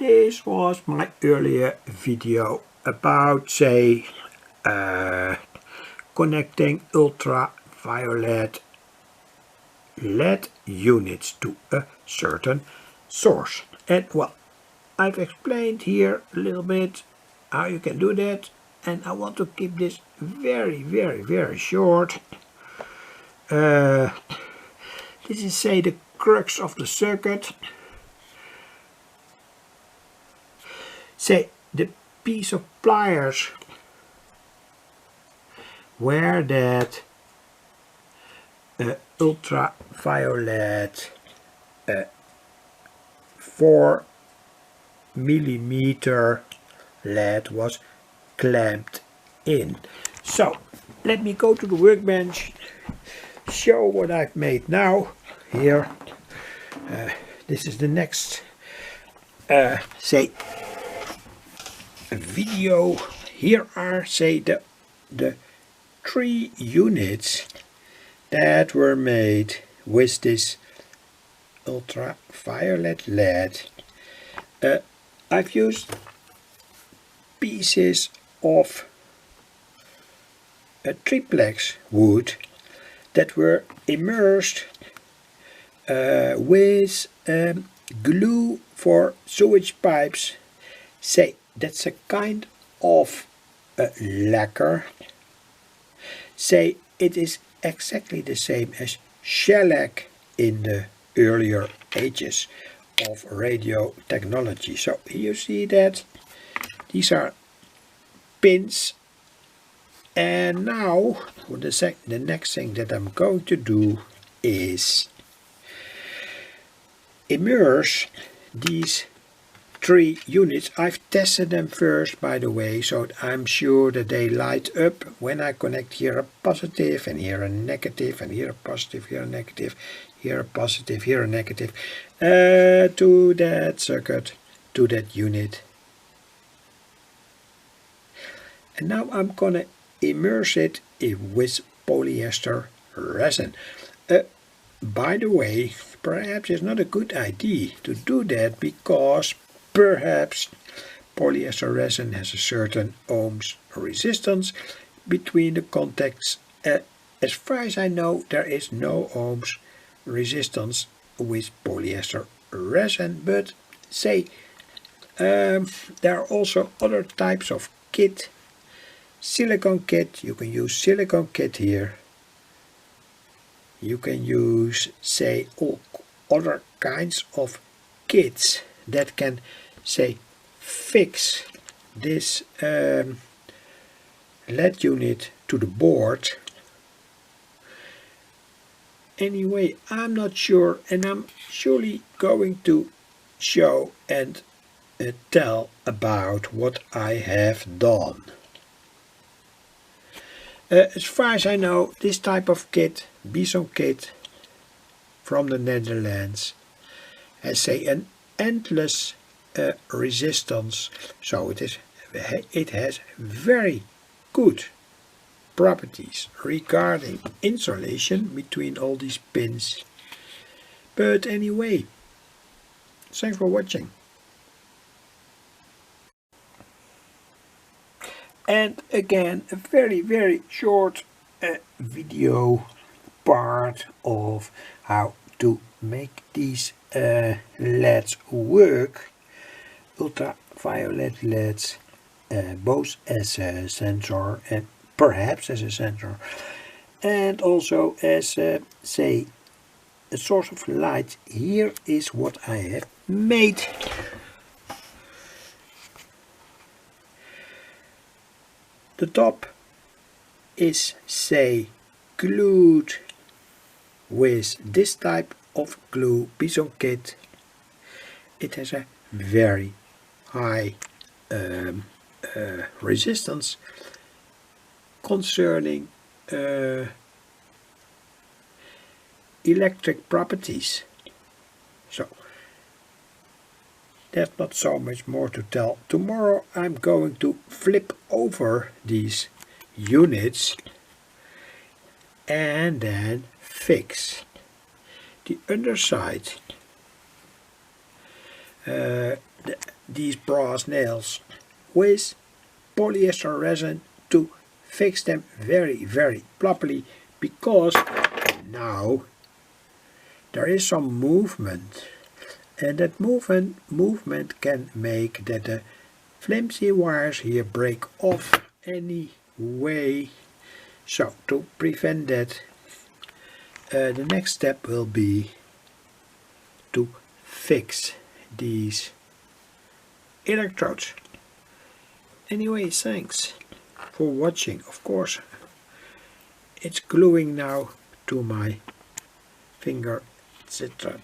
this was my earlier video about, say, connecting ultraviolet LED units to a certain source. And well, I've explained here a little bit how you can do that, and I want to keep this very short. This is, say, the crux of the circuit. Say, the piece of pliers where that ultraviolet 4 millimeter LED was clamped in. So let me go to the workbench, show what I've made now here. This is the next say video. Here are, say, the 3 units that were made with this ultraviolet LED. I've used pieces of a triplex wood that were immersed with glue for sewage pipes. Say, that's a kind of lacquer. Say, it is exactly the same as shellac in the earlier ages of radio technology. So you see that these are pins, and now the next thing that I'm going to do is immerse these 3 units. I've tested them first, by the way, so I'm sure that they light up when I connect here a positive and here a negative and here a positive, here a negative, here a positive, here a negative, to that circuit, to that unit. And now I'm gonna immerse it with polyester resin. By the way, perhaps it's not a good idea to do that, because perhaps polyester resin has a certain ohms resistance between the contacts. As far as I know, there is no ohms resistance with polyester resin, but say there are also other types of kit. Silicone kit, you can use silicone kit here. You can use, say, all other kinds of kits that can, say, fix this LED unit to the board. Anyway, I'm not sure, and I'm surely going to show and tell about what I have done. As far as I know, this type of kit, Bison kit from the Netherlands, has, say, an endless resistance, so it has very good properties regarding insulation between all these pins. But anyway, thanks for watching. And again, a very short video part of how to make these LEDs work. Ultraviolet LEDs, both as a sensor and perhaps as a sensor, and also as say, a source of light. Here is what I have made. The top is, say, glued with this type of glue, Bison kit. It has a very high resistance concerning electric properties. So there's not so much more to tell. Tomorrow I'm going to flip over these units and then fix the underside. The these brass nails with polyester resin to fix them very properly, because now there is some movement, and that movement can make that the flimsy wires here break off anyway. So to prevent that, the next step will be to fix these electrodes. Anyway, thanks for watching. Of course, it's gluing now to my finger, etc.